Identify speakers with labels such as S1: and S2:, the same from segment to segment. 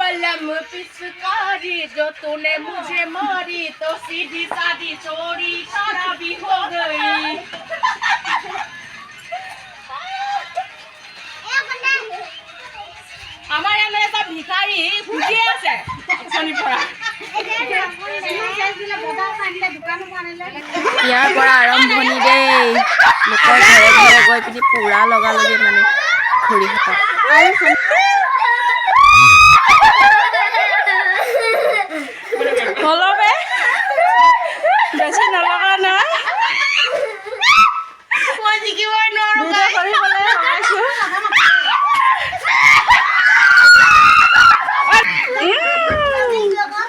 S1: कलम पिचकारी जो तूने मुझे मारी तो सीधी सादी चोरी खराबी हो गई আমাৰ ইয়াত এটা ভিখাৰী বুজি আছে অথনি পৰা
S2: ইয়াৰ পৰা আৰম্ভণি দেই লোকৰ ঘৰে ঘৰে গৈ পিনি পুৰা লগালগি মানে খৰিহঁতক হলবে বেছি নলগা না
S1: মই জিকিবই নোৱাৰো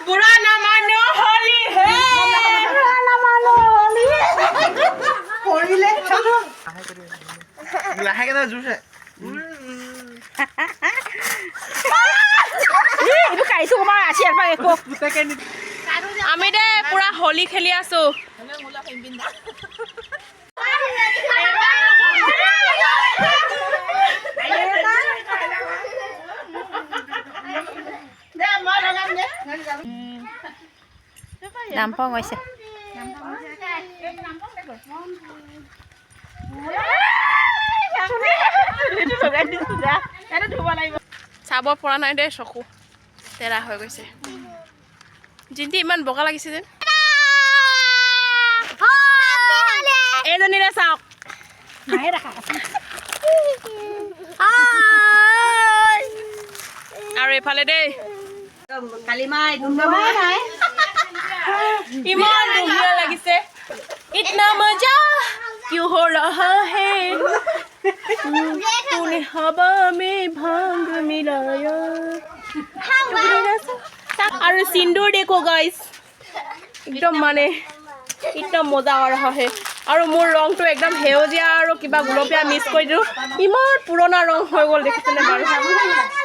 S1: बुरा ना मानो होली है
S2: না মানো হলি
S1: होलीले
S3: লাহেকে না জুছে
S2: এইটো কাইছো কমাৰ আছে একবাৰ একো আমি দে পুৰা হোলি খেলি আছো নামপং হৈছে চাব পৰা নাই দেই চকু তেৰা হৈ গৈছে জিন্তি ইমান বগা লাগিছে যেন এইজনীৰে চাওক আৰু এইফালে দেই
S1: কালিমাই
S2: ইমান ধুনীয়া লাগিছে ইতনা মজা क्यों हो रहा है तूने हवा में भांग मिलाया और सिंदूर देखो गाइस एकदम माने एकदम मजा आ रहा है और मोर रंग तो एकदम हेवजिया और किबा गुलपिया मिक्स कर दिलो इमान पुराना रंग हो गल देखिसने बार